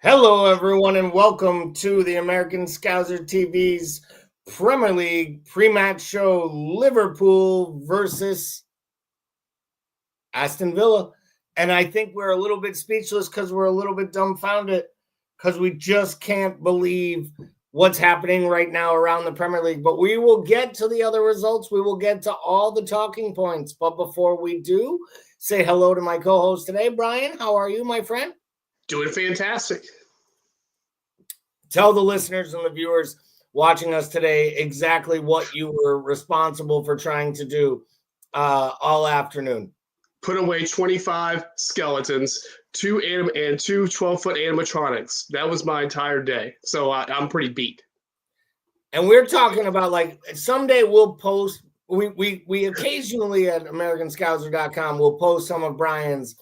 Hello, everyone, and welcome to the American Scouser TV's Premier League pre-match show, Liverpool versus Aston Villa. And I think we're a little bit speechless because we're a little bit dumbfounded because we just can't believe what's happening right now around the Premier League. But we will get to the other results. We will get to all the talking points. But before we do, say hello to my co-host today. Brian, how are you, my friend? Doing fantastic. Tell the listeners and the viewers watching us today exactly what you were responsible for trying to do all afternoon. Put away 25 skeletons, two 12-foot animatronics. That was my entire day. So I'm pretty beat. And we're talking about, like, someday we'll post, we occasionally at AmericanScouser.com will post some of Brian's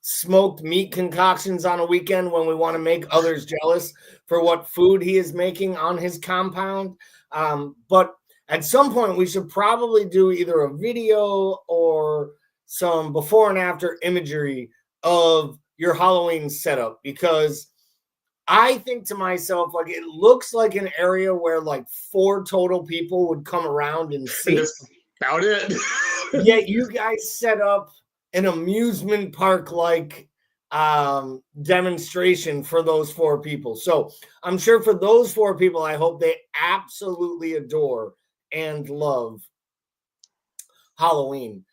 smoked meat concoctions on a weekend when we want to make others jealous for what food he is making on his compound. But at some point we should probably do either a video or some before and after imagery of your Halloween setup, because I think to myself, like, it looks like an area where like 4 total people would come around and see. That's about it. Yet you guys set up an amusement park like demonstration for those 4 people. So I'm sure for those 4 people, I hope they absolutely adore and love Halloween.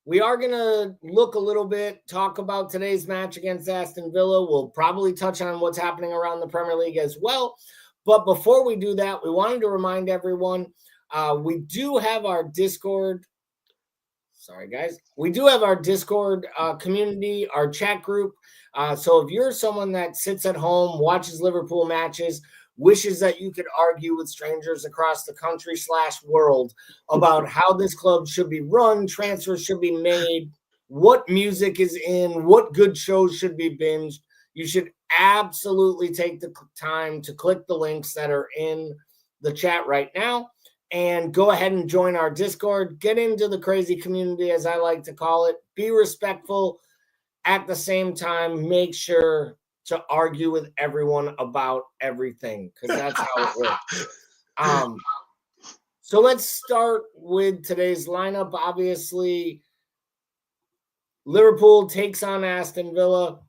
We are going to look a little bit, talk about today's match against Aston Villa. We'll probably touch on what's happening around the Premier League as well. But before we do that, we wanted to remind everyone, we do have our Discord. Sorry, guys. We do have our Discord community, our chat group. So if you're someone that sits at home, watches Liverpool matches, wishes that you could argue with strangers across the country / world about how this club should be run, transfers should be made, what music is in, what good shows should be binged, you should absolutely take the time to click the links that are in the chat right now and go ahead and join our Discord. Get into the crazy community, as I like to call it. Be respectful. At the same time, make sure to argue with everyone about everything, because that's how it works. So let's start with today's lineup. Obviously, Liverpool takes on Aston Villa.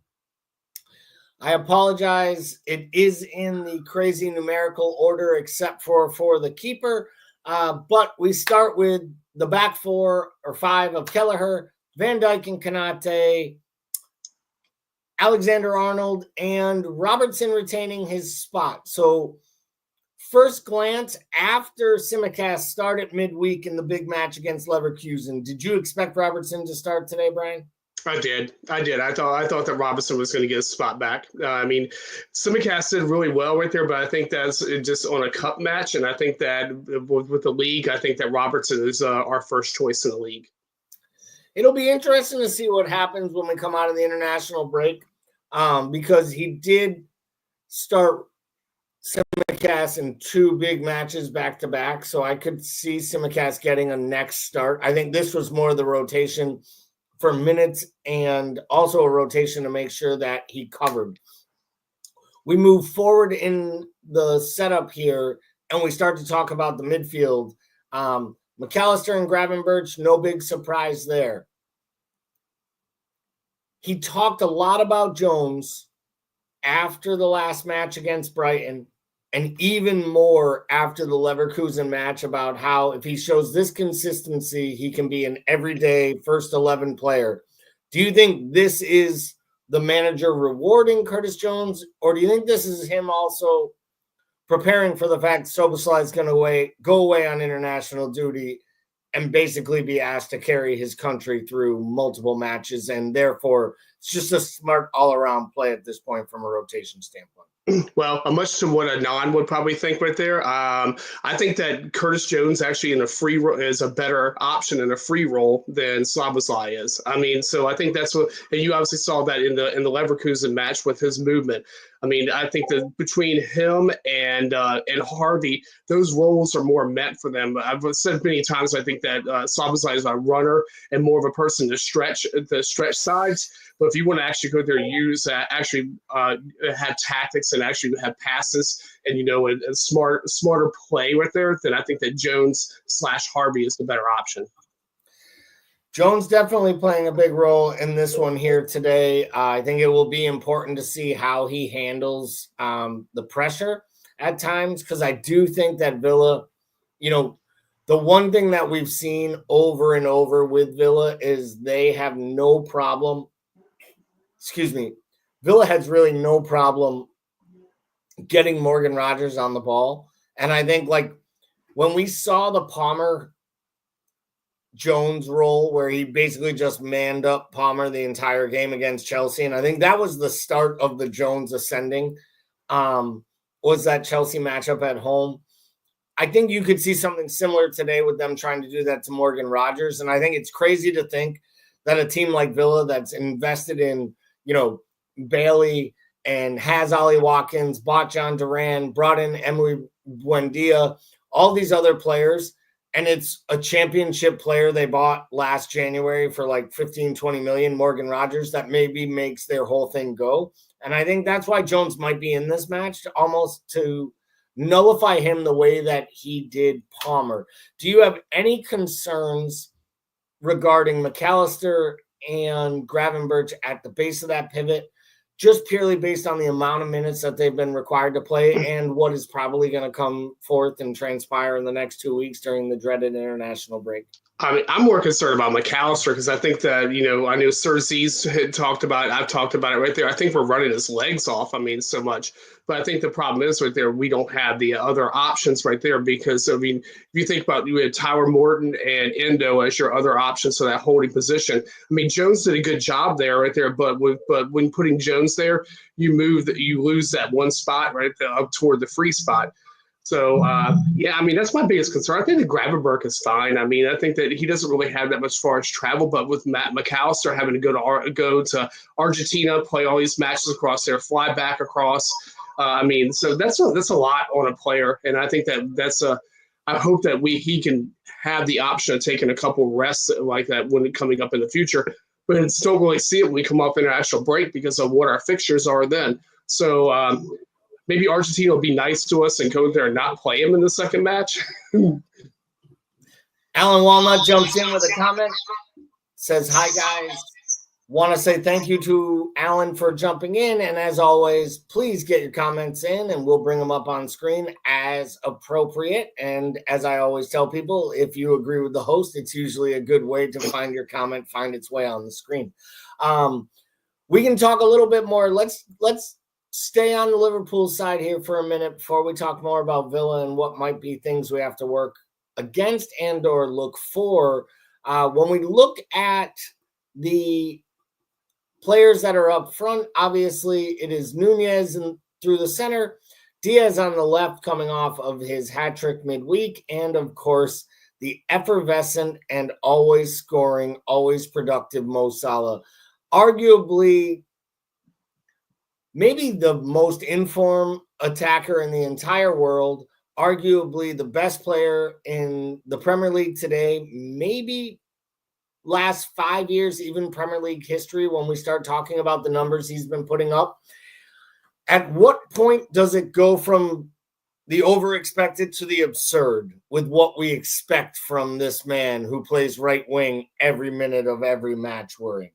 I apologize. It is in the crazy numerical order except for the keeper. But we start with the back 4 or 5 of Kelleher, Van Dijk and Konate, Alexander-Arnold, and Robertson retaining his spot. So first glance, after Tsimikas started midweek in the big match against Leverkusen, did you expect Robertson to start today, Brian? I did. I thought that Robinson was going to get a spot back. Tsimikas did really well right there, but I think that's just on a cup match. And I think that with the league, I think that Robertson is our first choice in the league. It'll be interesting to see what happens when we come out of the international break, because he did start Tsimikas in 2 big matches back-to-back, so I could see Tsimikas getting a next start. I think this was more the rotation for minutes and also a rotation to make sure that he covered. We move forward in the setup here, and we start to talk about the midfield. McAllister and Gravenberch, no big surprise there. He talked a lot about Jones after the last match against Brighton, and even more after the Leverkusen match, about how if he shows this consistency, he can be an everyday first 11 player. Do you think this is the manager rewarding Curtis Jones, or do you think this is him also preparing for the fact Szoboszlai is going to go away on international duty and basically be asked to carry his country through multiple matches, and therefore it's just a smart all-around play at this point from a rotation standpoint? Well, much to what a non would probably think right there. I think that Curtis Jones actually in a free role is a better option in a free role than Szoboszlai is. So I think that's what, and you obviously saw that in the Leverkusen match with his movement. I mean, I think that between him and Harvey, those roles are more meant for them. I've said many times, I think that Szoboszlai is a runner and more of a person to stretch the stretch sides. But if you want to actually go there and use have tactics and actually have passes and a smarter play right there, then I think that Jones/Harvey is the better option. Jones definitely playing a big role in this one here today. I think it will be important to see how he handles the pressure at times, because I do think that Villa, the one thing that we've seen over and over with Villa is they have no problem. Villa has really no problem getting Morgan Rogers on the ball. And I think when we saw the Palmer Jones role where he basically just manned up Palmer the entire game against Chelsea, and I think that was the start of the Jones ascending, was that Chelsea matchup at home. I think you could see something similar today with them trying to do that to Morgan Rogers, and I think it's crazy to think that a team like Villa that's invested in, Bailey and has Ollie Watkins, bought John Duran, brought in Emily Buendia, all these other players, and it's a championship player they bought last January for 15-20 million, Morgan Rogers, that maybe makes their whole thing go. And I think that's why Jones might be in this match, to nullify him the way that he did Palmer. Do you have any concerns regarding McAllister and Gravenberch at the base of that pivot, just purely based on the amount of minutes that they've been required to play and what is probably going to come forth and transpire in the next 2 weeks during the dreaded international break? I mean, I'm more concerned about McAllister because I think that, I know Sir Z's had talked about it. I've talked about it right there. I think we're running his legs off. I mean, so much. But I think the problem is right there, we don't have the other options right there because, I mean, if you think about you had Tyler Morton and Endo as your other options for that holding position. I mean, Jones did a good job there right there, but when putting Jones there, you lose that one spot right there up toward the free spot. So, I mean, that's my biggest concern. I think that Gravenberch is fine. I mean, I think that he doesn't really have that much far as travel, but with Matt McAllister having to go to Argentina, play all these matches across there, fly back across. I mean, so that's a lot on a player. And I think I hope that he can have the option of taking a couple rests like that when coming up in the future, but it's don't really see it when we come off international break because of what our fixtures are then. So, maybe Argentina will be nice to us and go there and not play him in the second match. Alan Walnut jumps in with a comment, says, "Hi, guys. Want to say thank you to Alan for jumping in. And as always, please get your comments in and we'll bring them up on screen as appropriate. And as I always tell people, if you agree with the host, it's usually a good way to find your comment, find its way on the screen. We can talk a little bit more. Let's stay on the Liverpool side here for a minute before we talk more about Villa and what might be things we have to work against and or look for. When we look at the players that are up front, obviously it is Nunez through the center, Diaz on the left coming off of his hat trick midweek, and of course the effervescent and always scoring, always productive Mo Salah. Arguably maybe the most informed attacker in the entire world, arguably the best player in the Premier League today, maybe last 5 years, even Premier League history, when we start talking about the numbers he's been putting up. At what point does it go from the over-expected to the absurd with what we expect from this man who plays right wing every minute of every match we're in?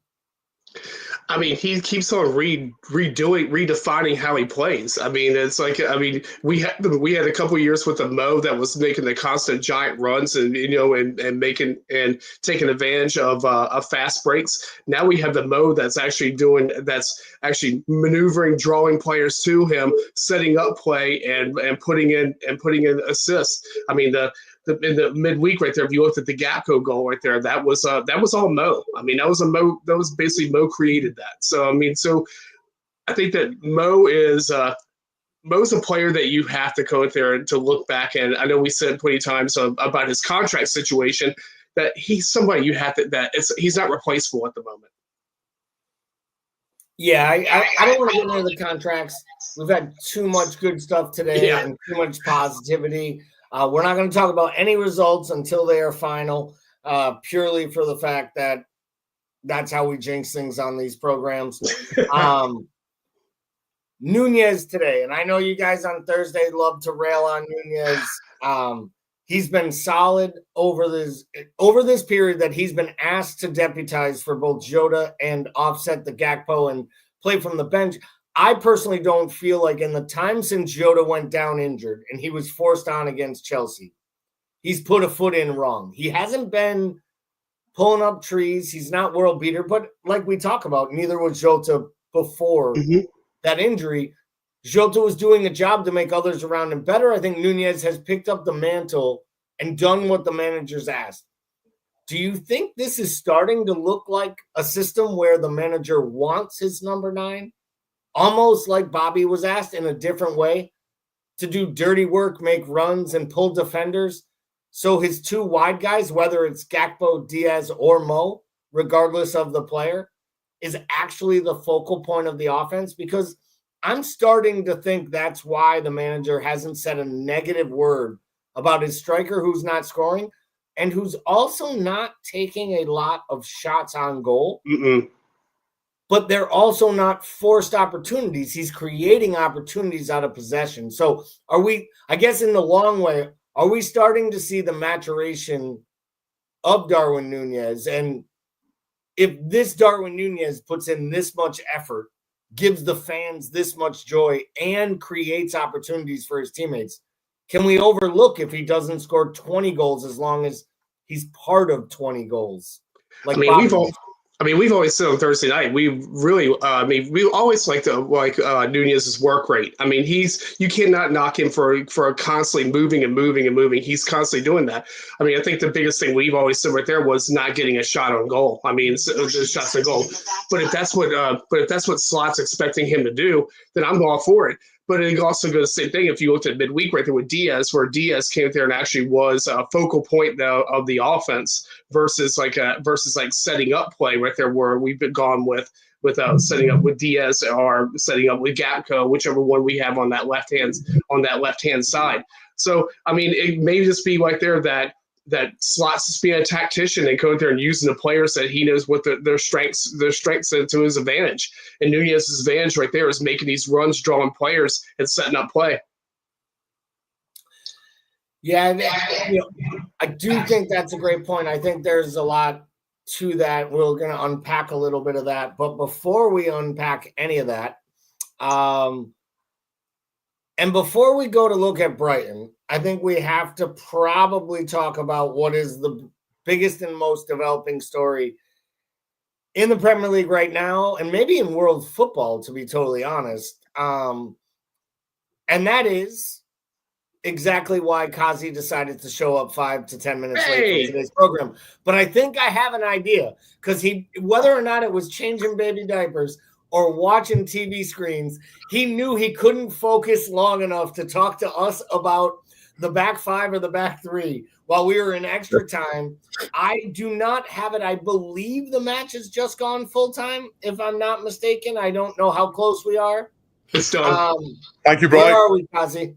I mean, he keeps on redefining how he plays. I mean, it's like, I mean, we had a couple of years with the Mo that was making the constant giant runs and making and taking advantage of fast breaks. Now we have the Mo that's actually maneuvering, drawing players to him, setting up play and putting in assists. I mean, in the midweek right there, if you looked at the Gakpo goal right there, that was all Mo. I mean, that was basically Mo created that. So I mean, I think that Mo's a player that you have to go out there to look back. And I know we said plenty of times about his contract situation that he's somebody you have to he's not replaceable at the moment. Yeah, I don't want to get into the contracts. We've had too much good stuff today and too much positivity. We're not going to talk about any results until they are final, purely for the fact that that's how we jinx things on these programs. Nunez today, and I know you guys on Thursday love to rail on Nunez. He's been solid over this period that he's been asked to deputize for both Jota and offset the Gakpo and play from the bench. I personally don't feel like in the time since Jota went down injured and he was forced on against Chelsea, he's put a foot in wrong. He hasn't been pulling up trees. He's not world beater, but like we talk about, neither was Jota before that injury. Jota was doing a job to make others around him better. I think Nunez has picked up the mantle and done what the managers asked. Do you think this is starting to look like a system where the manager wants his number 9? Almost like Bobby was asked in a different way to do dirty work, make runs, and pull defenders. So his 2 wide guys, whether it's Gakpo, Diaz, or Mo, regardless of the player, is actually the focal point of the offense, because I'm starting to think that's why the manager hasn't said a negative word about his striker who's not scoring and who's also not taking a lot of shots on goal. But they're also not forced opportunities. He's creating opportunities out of possession. So are we, I guess in the long way, are we starting to see the maturation of Darwin Nunez? And if this Darwin Nunez puts in this much effort, gives the fans this much joy, and creates opportunities for his teammates, can we overlook if he doesn't score 20 goals as long as he's part of 20 goals? Like we've always said on Thursday night, we really, we always like Nunez's work rate. I mean, you cannot knock him for constantly moving and moving and moving. He's constantly doing that. I mean, I think the biggest thing we've always said right there was not getting a shot on goal. I mean, the shots on goal. But if that's what Slot's expecting him to do, then I'm all for it. But it also goes the same thing if you looked at midweek right there with Diaz, where Diaz came there and actually was a focal point though of the offense versus setting up play right there, where we've been gone with setting up with Diaz or setting up with Gakpo, whichever one we have on that left hand side. So I mean, it may just be right there that Slot's just being a tactician and going there and using the players that he knows what their strengths to his advantage. And Nunez's advantage right there is making these runs, drawing players, and setting up play. Yeah, I do think that's a great point. I think there's a lot to that. We're going to unpack a little bit of that. But before we unpack any of that, and before we go to look at Brighton, I think we have to probably talk about what is the biggest and most developing story in the Premier League right now, and maybe in world football, to be totally honest. And that is exactly why Kazi decided to show up 5 to 10 minutes late for today's program. But I think I have an idea, because whether or not it was changing baby diapers or watching TV screens, he knew he couldn't focus long enough to talk to us about the back 5 or the back 3 while we were in extra time. I do not have it. I believe the match has just gone full time, if I'm not mistaken. I don't know how close we are. It's done. Thank you, Brian. Where are we, Kazi?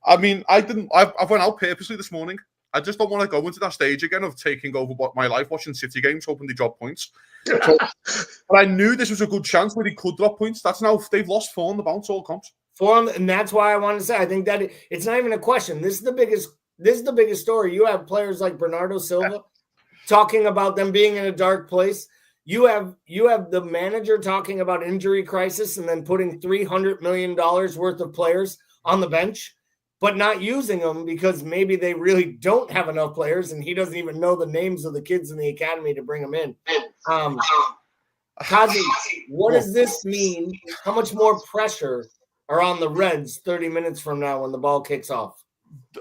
I mean, I went out purposely this morning. I just don't want to go into that stage again of taking over my life, watching City games, hoping they drop points. So, but I knew this was a good chance where they could drop points. That's now they've lost 4 on the bounce all comps. And that's why I wanted to say, I think that it's not even a question. This is the biggest story. You have players like Bernardo Silva talking about them being in a dark place. You have the manager talking about injury crisis and then putting $300 million worth of players on the bench, but not using them because maybe they really don't have enough players and he doesn't even know the names of the kids in the academy to bring them in. Kazi, what does this mean? How much more pressure are on the Reds 30 minutes from now when the ball kicks off?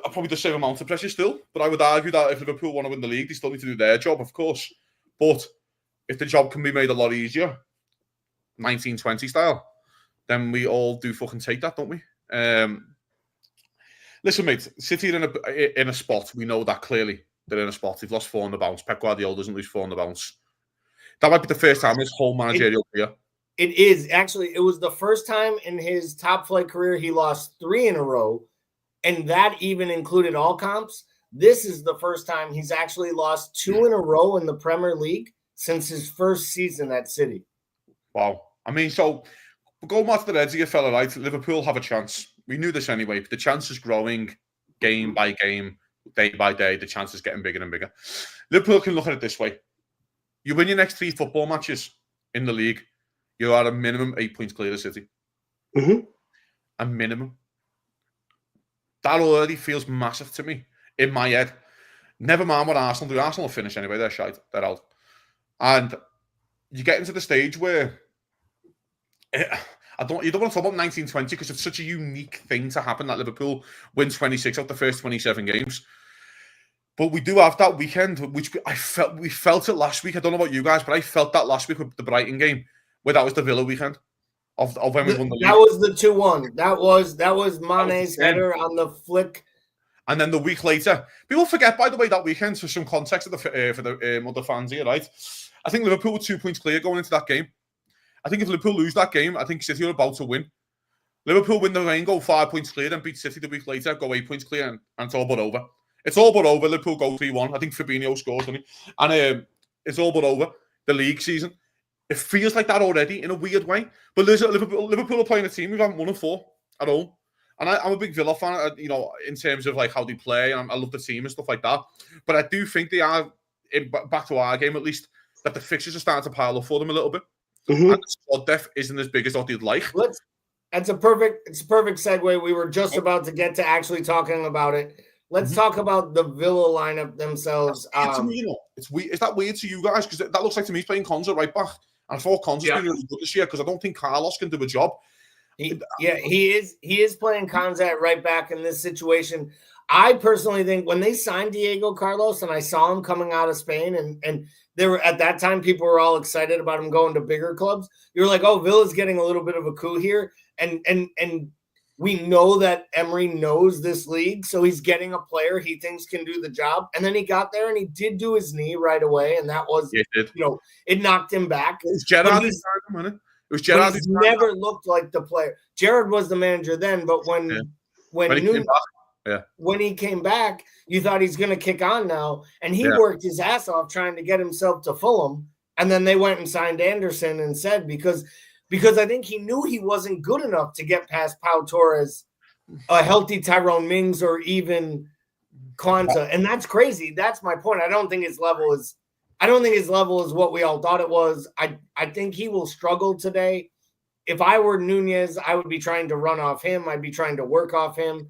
Probably the same amount of pressure still, but I would argue that if Liverpool want to win the league, they still need to do their job, of course. But if the job can be made a lot easier, 1920 style, then we all do fucking take that, don't we? Listen, mate, City are in a spot. We know that clearly. They're in a spot. They've lost 4 on the bounce. Pep Guardiola doesn't lose 4 on the bounce. That might be the first time in his whole managerial career. It is. Actually, it was the first time in his top flight career he lost 3 in a row, and that even included all comps. This is the first time he's actually lost 2 in a row in the Premier League since his first season at City. Wow. I mean, so going back to the Reds, you fella, right? Liverpool have a chance. We knew this anyway. The chance is growing game by game, day by day. The chance is getting bigger and bigger. Liverpool can look at it this way. You win your next 3 football matches in the league, you are a minimum 8 points clear of City. Mm-hmm. A minimum. That already feels massive to me in my head. Never mind what Arsenal do. Arsenal will finish anyway. They're shite. They're out. And you get into the stage where you don't want to talk about 1920 because it's such a unique thing to happen that Liverpool wins 26 out the first 27 games. But we do have that weekend, which we felt it last week. I don't know about you guys, but I felt that last week with the Brighton game, where that was the Villa weekend of when we won the league. That was the 2-1. That was Mane's header on the flick. And then the week later, people forget, by the way, that weekend, for some context for the other fans here, right? I think Liverpool were 2 points clear going into that game. I think if Liverpool lose that game, I think City are about to win. Liverpool win the rain, go 5 points clear, then beat City the week later, go 8 points clear, and it's all but over. It's all but over. Liverpool go 3-1. I think Fabinho scores, doesn't he? And it's all but over. The league season. It feels like that already in a weird way. But Liverpool are playing a team who haven't won a 4 at all. And I'm a big Villa fan, in terms of like how they play. And I love the team and stuff like that. But I do think they are, back to our game at least, that the fixtures are starting to pile up for them a little bit. Mm-hmm. And the squad depth isn't as big as what they'd like. It's a perfect segue. We were just about to get to actually talking about it. Let's talk about the Villa lineup themselves. To me, it's weird. Is that weird to you guys? Because that looks like to me he's playing Konza right back. And I thought Konza's been really good this year because I don't think Carlos can do a job. He is playing Konza at right back in this situation. I personally think when they signed Diego Carlos and I saw him coming out of Spain and there were, at that time, people were all excited about him going to bigger clubs. You were like, oh, Villa's getting a little bit of a coup here. And we know that Emery knows this league, so he's getting a player he thinks can do the job. And then he got there and he did do his knee right away, and that was, it knocked him back. It was Gerrard. It was Gerrard. He's never looked like the player. Gerrard was the manager then, but when he came back, you thought he's going to kick on now, and he worked his ass off trying to get himself to Fulham, and then they went and signed Anderson and said because I think he knew he wasn't good enough to get past Pau Torres, a healthy Tyrone Mings, or even Kwanzaa. And that's crazy. That's my point. I don't think his level is what we all thought it was. I think he will struggle today. If I were Nunez, I would be trying to run off him. I'd be trying to work off him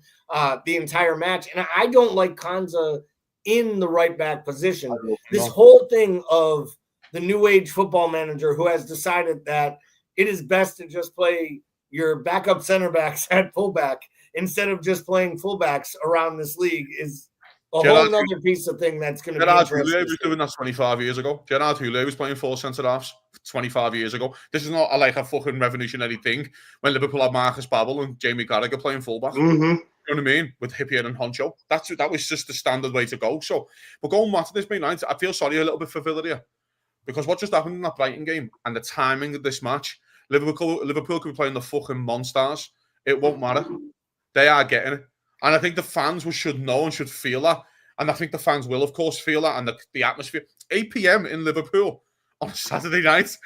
the entire match. And I don't like Kwanzaa in the right back position. This whole thing of the new age football manager who has decided that it is best to just play your backup center backs at fullback instead of just playing fullbacks around this league is a whole other piece of thing that's going to be interesting. Gerrard Houllier was doing that 25 years ago. Gerrard Houllier was playing 4 centre-halves 25 years ago. This is not like a fucking revolutionary thing when Liverpool had Marcus Babbel and Jamie Carragher playing fullback. Mm-hmm. You know what I mean? With Hippier and Honcho. That was just the standard way to go. So, but going back to this main night, I feel sorry a little bit for Villa here. Because what just happened in that Brighton game and the timing of this match, Liverpool could be playing the fucking Monsters. It won't matter. They are getting it. And I think the fans should know and should feel that. And I think the fans will, of course, feel that. And the atmosphere. 8 p.m. in Liverpool on a Saturday night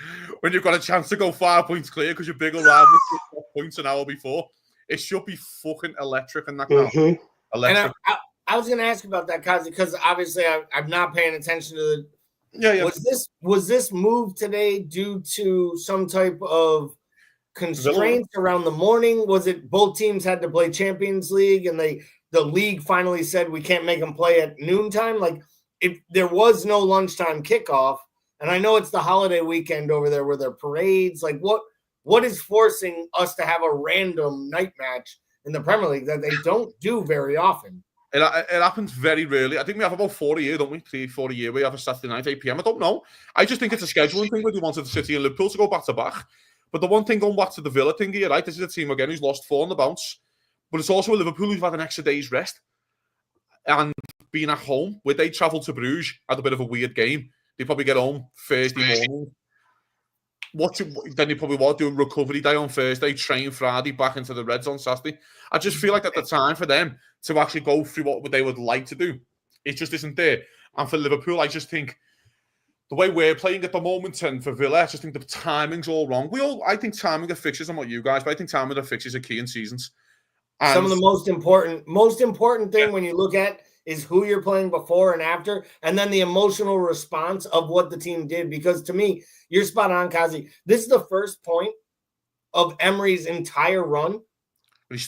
when you've got a chance to go 5 points clear because your bigger rival took points an hour before. It should be fucking electric in that ground. Mm-hmm. Electric. And I was going to ask you about that, Kazi, because obviously I'm not paying attention to the. Yeah. Was this move today due to some type of constraints around the morning? Was it both teams had to play Champions League and the league finally said we can't make them play at noontime? Like, if there was no lunchtime kickoff, and I know it's the holiday weekend over there where there are parades, like what is forcing us to have a random night match in the Premier League that they don't do very often? It happens very rarely. I think we have about 4 a year, don't we? 3-4 a year. We have a Saturday night, 8 p.m. I don't know. I just think it's a scheduling thing where they wanted the City and Liverpool to go back to back. But the one thing going back to the Villa thing here, right? This is a team again who's lost 4 on the bounce. But it's also a Liverpool who've had an extra day's rest. And being at home, where they travelled to Bruges, had a bit of a weird game. They probably get home Thursday morning. then you probably were doing recovery day on Thursday, train Friday, back into the Reds on Saturday. I just feel like at the time for them to actually go through what they would like to do, it just isn't there. And for Liverpool, I just think the way we're playing at the moment, and for Villa, I just think the timing's all wrong. I think timing of fixtures, I'm not you guys, but I think timing of fixtures are key in seasons. And some of the most important thing when you look at is who you're playing before and after, and then the emotional response of what the team did. Because to me, you're spot on, Kazi. This is the first point of Emery's entire run,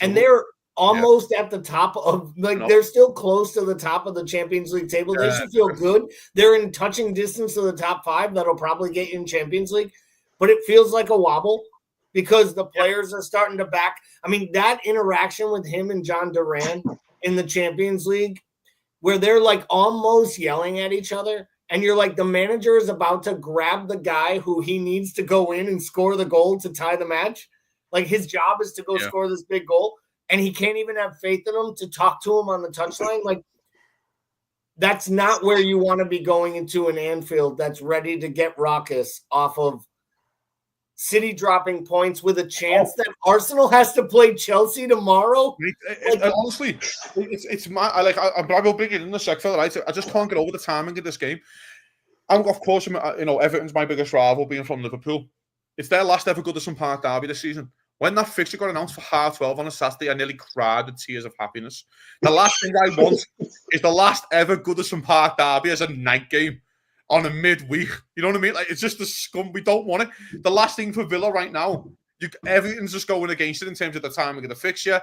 and they're almost at the top of, they're still close to the top of the Champions League table. They should feel good. They're in touching distance of the top 5. That'll probably get you in Champions League, but it feels like a wobble because the players are starting to back. I mean, that interaction with him and John Duran in the Champions League, where they're like almost yelling at each other, and you're like, the manager is about to grab the guy who he needs to go in and score the goal to tie the match. Like, his job is to go score this big goal, and he can't even have faith in him to talk to him on the touchline. Like, that's not where you want to be going into an Anfield that's ready to get raucous off of City dropping points with a chance that Arsenal has to play Chelsea tomorrow. Honestly, it's my I will bring it in the sector. Right? I just can't get over the timing of this game. And of course, Everton's my biggest rival, being from Liverpool. It's their last ever Goodison Park derby this season. When that fixture got announced for 12:30 on a Saturday, I nearly cried with tears of happiness. The last thing I want is the last ever Goodison Park derby as a night game on a midweek. You know what I mean? Like, it's just the scum. We don't want it. The last thing for Villa right now, everything's just going against it in terms of the timing of the fixture,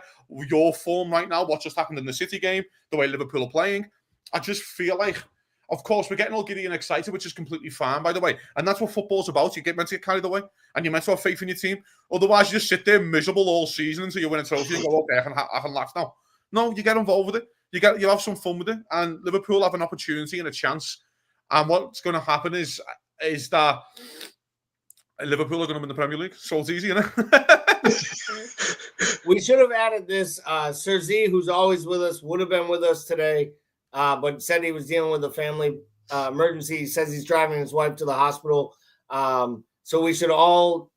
your form right now, what just happened in the City game, the way Liverpool are playing. I just feel like, of course, we're getting all giddy and excited, which is completely fine, by the way. And that's what football's about. You meant to get carried away, and you're meant to have faith in your team. Otherwise, you just sit there miserable all season until you win a trophy and go, okay, I can laugh now. No, you get involved with it. You have some fun with it. And Liverpool have an opportunity and a chance. And what's going to happen is that Liverpool are going to win the Premier League. So it's easy, isn't it? We should have added this. Sir Z, who's always with us, would have been with us today, but said he was dealing with a family emergency. He says he's driving his wife to the hospital. So we should all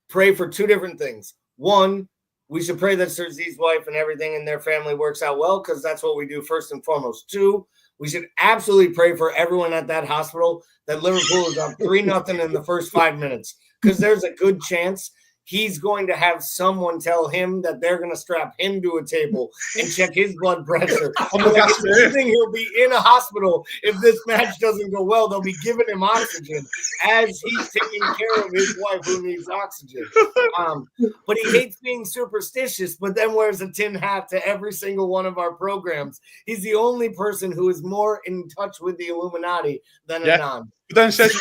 pray for 2 different things. One, we should pray that Sir Z's wife and everything in their family works out well, because that's what we do first and foremost. 2, we should absolutely pray for everyone at that hospital that Liverpool is up 3-0 in the first 5 minutes, because there's a good chance he's going to have someone tell him that they're going to strap him to a table and check his blood pressure. He'll be in a hospital if this match doesn't go well. They'll be giving him oxygen as he's taking care of his wife who needs oxygen. But he hates being superstitious, but then wears a tin hat to every single one of our programs. He's the only person who is more in touch with the Illuminati than a non. But then says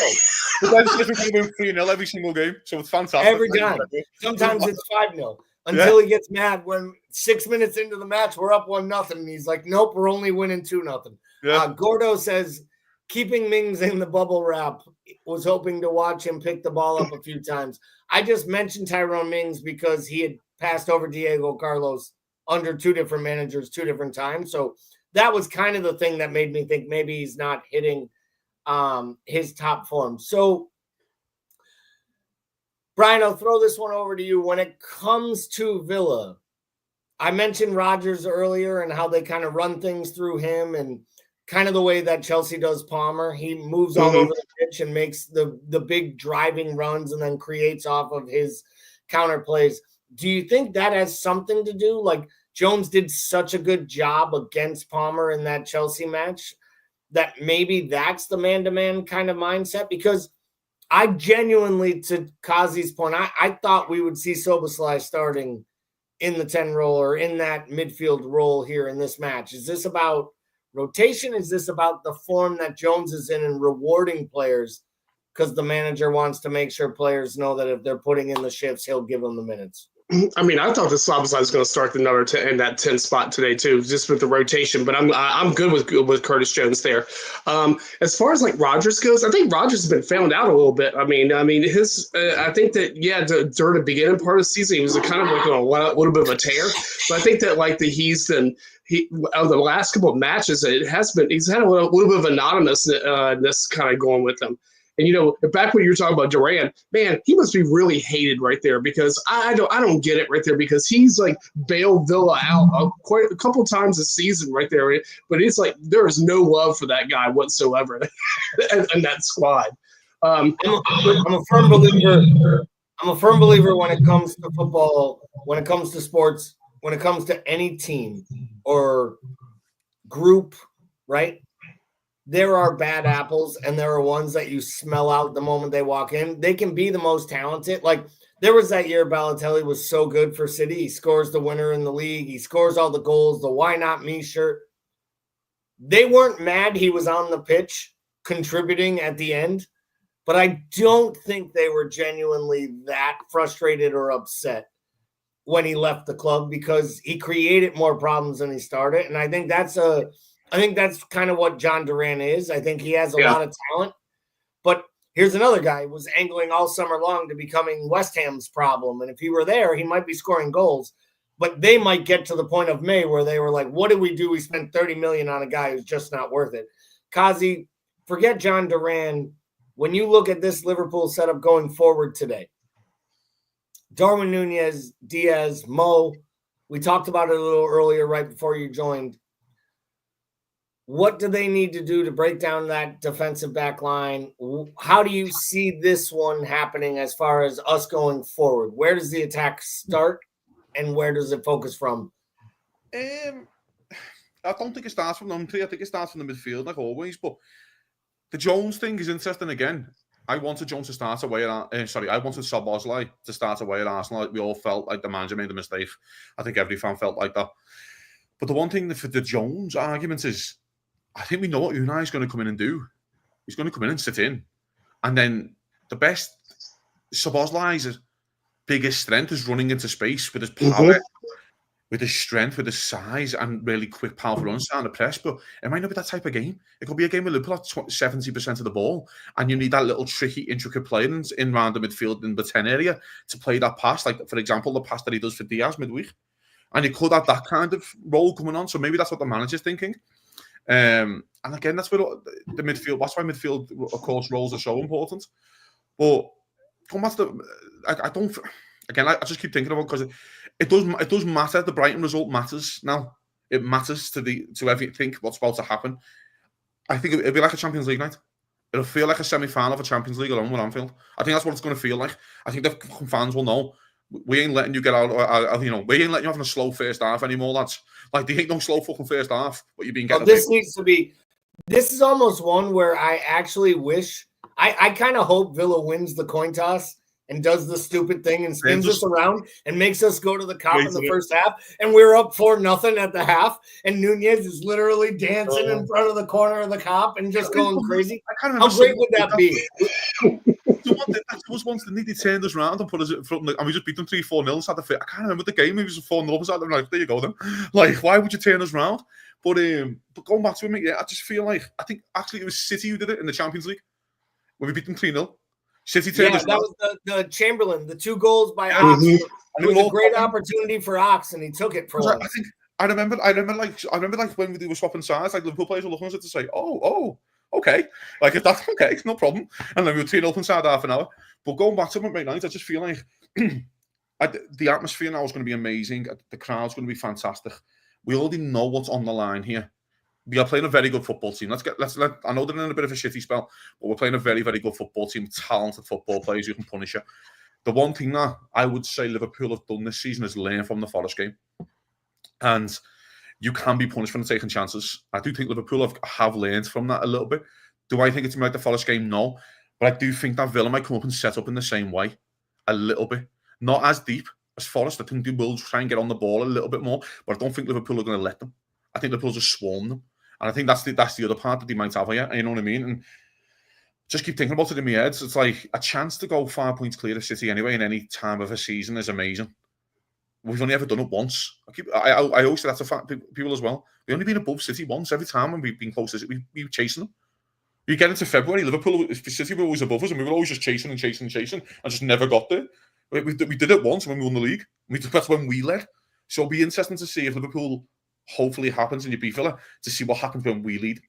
we're going to win 3-0 every single game, so it's fantastic. Every time. Sometimes it's 5-0 until he gets mad when 6 minutes into the match we're up 1-0 and he's like, nope, we're only winning 2-0. Gordo says keeping Mings in the bubble wrap, was hoping to watch him pick the ball up a few times. I just mentioned Tyrone Mings because he had passed over Diego Carlos under 2 different managers 2 different times. So that was kind of the thing that made me think maybe he's not hitting his top form. So Brian, I'll throw this one over to you. When it comes to Villa, I mentioned Rodgers earlier and how they kind of run things through him, and kind of the way that Chelsea does Palmer. He moves all over the pitch and makes the big driving runs and then creates off of his counter plays. Do you think that has something to do? Like, Jones did such a good job against Palmer in that Chelsea match that maybe that's the man-to-man kind of mindset? Because I genuinely, to Kazi's point, I thought we would see Szoboszlai starting in the 10 role or in that midfield role here in this match. Is this about rotation? Is this about the form that Jones is in and rewarding players because the manager wants to make sure players know that if they're putting in the shifts, he'll give them the minutes? I mean, I thought the Szoboszlai was going to start the number 10 in that 10 spot today too, just with the rotation. But I'm good with Curtis Jones there. As far as like Rodgers goes, I think Rodgers has been found out a little bit. I mean, his I think that during the beginning part of the season, he was kind of like on a little bit of a tear. But I think that like of the last couple of matches, he's had a little bit of anonymousness kind of going with him. And back when you were talking about Duran, man, he must be really hated right there because I don't get it right there because he's like bailed Villa out quite a couple times this season right there. But it's like there is no love for that guy whatsoever in that squad. I'm a firm believer. I'm a firm believer when it comes to football, when it comes to sports, when it comes to any team or group, right? There are bad apples and there are ones that you smell out the moment they walk in. They can be the most talented. Like there was that year Balotelli was so good for City. He scores the winner in the league. He scores all the goals, the why not me shirt. They weren't mad he was on the pitch contributing at the end, but I don't think they were genuinely that frustrated or upset when he left the club because he created more problems than he started. And I think that's kind of what John Duran is. I think he has a lot of talent. But here's another guy who was angling all summer long to becoming West Ham's problem. And if he were there, he might be scoring goals. But they might get to the point of May where they were like, what did we do? We spent $30 million on a guy who's just not worth it. Kazi, forget John Duran. When you look at this Liverpool setup going forward today, Darwin Nunez, Diaz, Mo, we talked about it a little earlier right before you joined. What do they need to do to break down that defensive back line? How do you see this one happening as far as us going forward? Where does the attack start and where does it focus from? I don't think it starts from them three. I think it starts from the midfield like always. But the Jones thing is interesting again. I wanted Jones to start away at I wanted Szoboszlai to start away at Arsenal. We all felt like the manager made a mistake. I think every fan felt like that. But the one thing for the Jones argument is I think we know what Unai is going to come in and do. He's going to come in and sit in. And then the best Szoboszlai's biggest strength is running into space with his power, with his strength, with his size, and really quick, powerful runs down the press. But it might not be that type of game. It could be a game where Liverpool have 70% of the ball, and you need that little tricky, intricate play in around the midfield in the 10 area to play that pass. Like, for example, the pass that he does for Diaz midweek. And you could have that kind of role coming on. So maybe that's what the manager's thinking. And again, that's where the midfield. That's why midfield, of course, roles are so important. But come back to I don't. Again, I just keep thinking about because it does matter. The Brighton result matters now. It matters to everything what's about to happen. I think it'll be like a Champions League night. It'll feel like a semi-final of a Champions League along with Anfield. I think that's what it's going to feel like. I think the fans will know. We ain't letting you get out. We ain't letting you have a slow first half anymore, lads. Like, there ain't no slow fucking first half. But you've been getting. This needs to be. This is almost one where I actually wish. I kind of hope Villa wins the coin toss and does the stupid thing and spins us around and makes us go to the cop in the first half. And we're up 4-0 at the half. And Nunez is literally dancing in front of the corner of the cop and just going crazy. How great would that be? Once they turned us around and put us in front, and we just beat them 3-4-0. I can't remember the game. It was 4-0. So I'm like, there you go then. Like, why would you turn us around? But going back to him, I just feel like I think actually it was City who did it in the Champions League when we beat them 3-0. City turned us around. That was the Chamberlain, the 2 goals by Ox. It was a great opportunity for Ox, and he took it for once. I remember like when we were swapping sides, like Liverpool players were looking at us to say, oh, okay, like if that's okay, no problem. And then we were 3-0 inside half an hour. But going back to Monday night, I just feel like the atmosphere now is going to be amazing. The crowd's going to be fantastic. We already know what's on the line here. We are playing a very good football team. I know they're in a bit of a shitty spell, but we're playing a very, very good football team, talented football players who can punish you. The one thing that I would say Liverpool have done this season is learn from the Forest game. And you can be punished for taking chances. I do think Liverpool have learned from that a little bit. Do I think it's like the Forest game? No. But I do think that Villa might come up and set up in the same way. A little bit. Not as deep as Forest. I think they will try and get on the ball a little bit more. But I don't think Liverpool are going to let them. I think Liverpool just swarm them. And I think that's the other part that they might have here. You know what I mean? And just keep thinking about it in my head. It's like a chance to go 5 points clear of City anyway in any time of a season is amazing. We've only ever done it once. I always say that's a fact, people as well. We've only been above City once. Every time when we've been close to City, we were chasing them. You get into February, City were always above us, and we were always just chasing and just never got there. We did it once when we won the league. That's when we led. So it'll be interesting to see if Liverpool hopefully happens in your beat Villa to see what happens when we lead.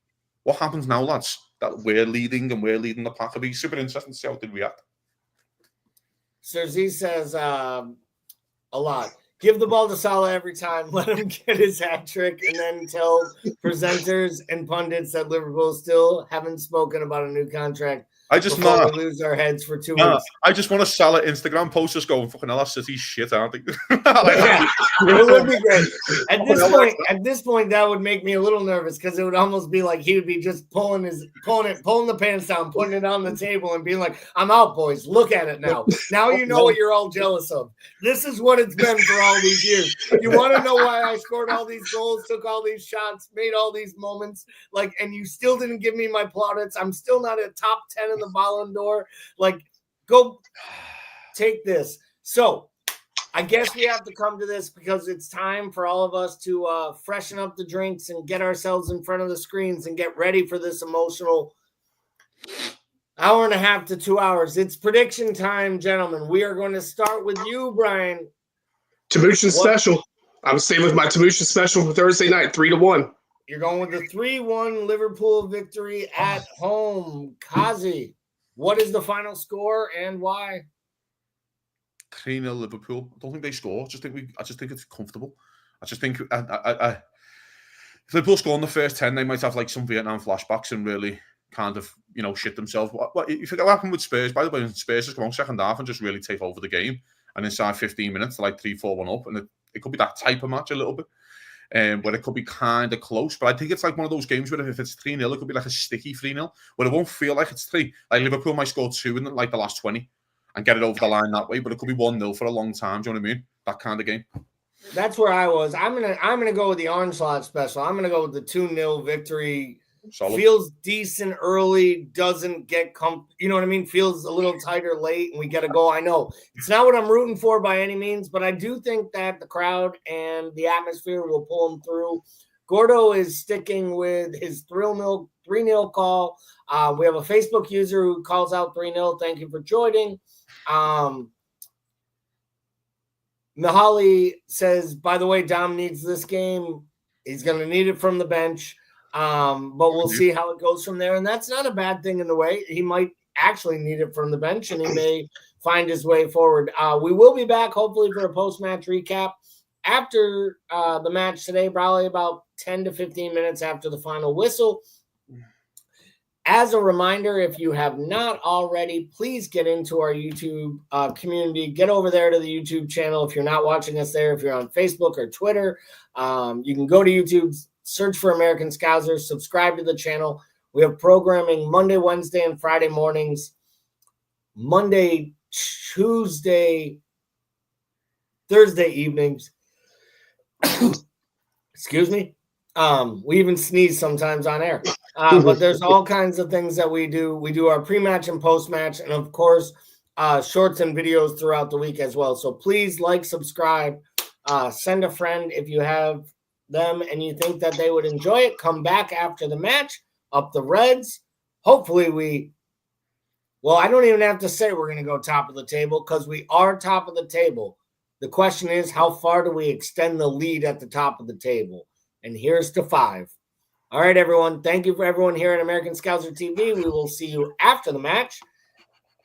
What happens now, lads? that we're leading and we're leading the pack. It'll be super interesting to see how they react. Sir Z says a lot. Give the ball to Salah every time. Let him get his hat trick, and then tell presenters and pundits that Liverpool still haven't spoken about a new contract. We lose our heads for 2 weeks. I just want to sell it. Instagram posts just going, fucking hell, that City shit, aren't they? Yeah, it would be great. At this point, that would make me a little nervous because it would almost be like he would be just pulling the pants down, putting it on the table, and being like, "I'm out, boys. Look at it now. Now you know what you're all jealous of. This is what it's been for all these years. You want to know why I scored all these goals, took all these shots, made all these moments, and you still didn't give me my plaudits. I'm still not a top 10 in the Ballon d'Or. Go take this." So I guess we have to come to this because it's time for all of us to freshen up the drinks and get ourselves in front of the screens and get ready for this emotional hour and a half to 2 hours. It's prediction time, gentlemen. We are going to start with you, Brian. Tamushin special. I'm staying with my Tamushin special for Thursday night, 3-1. You're going with the 3-1 Liverpool victory at home. Kazi, what is the final score and why? 3-0 Liverpool. I don't think they score. I just think it's comfortable. I just think if Liverpool score in the first 10, they might have some Vietnam flashbacks and really kind of shit themselves. You forget what happened with Spurs, by the way. Spurs just go on second half and just really take over the game, and inside 15 minutes they're 3-4-1 up, and it could be that type of match a little bit. Where it could be kind of close, but I think it's one of those games where if it's 3-0, it could be a sticky 3-0, where it won't feel like it's 3. Liverpool might score 2 in the last 20 and get it over the line that way, but it could be 1-0 for a long time. Do you know what I mean? That kind of game. That's where I was. I'm gonna go with the Arne Slot special. I'm gonna go with the 2-0 victory. Solid. Feels decent early, doesn't get you know what I mean? Feels a little tighter late, and we get a goal. I know it's not what I'm rooting for by any means, but I do think that the crowd and the atmosphere will pull them through. Gordo is sticking with his 3-0 call. We have a Facebook user who calls out 3-0. Thank you for joining. Nahali says, by the way, Dom needs this game. He's going to need it from the bench. But we'll see how it goes from there. And that's not a bad thing in the way. He might actually need it from the bench, and he may find his way forward. We will be back, hopefully, for a post-match recap after the match today, probably about 10 to 15 minutes after the final whistle. As a reminder, if you have not already, please get into our YouTube community. Get over there to the YouTube channel. If you're not watching us there, if you're on Facebook or Twitter, you can go to YouTube, search for American Scousers, subscribe to the channel. We have programming Monday, Wednesday, and Friday mornings. Monday, Tuesday, Thursday evenings. Excuse me. We even sneeze sometimes on air. But there's all kinds of things that we do. We do our pre-match and post-match, and of course, shorts and videos throughout the week as well. So please subscribe, send a friend if you have them and you think that they would enjoy it. Come back after the match, up the Reds. Hopefully I don't even have to say we're going to go top of the table because we are top of the table. The question is, how far do we extend the lead at the top of the table? And here's to 5. All right, everyone. Thank you for everyone here at American Scouser TV. We will see you after the match.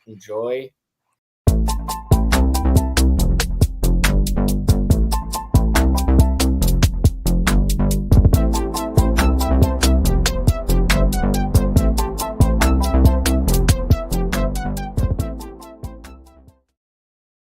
Enjoy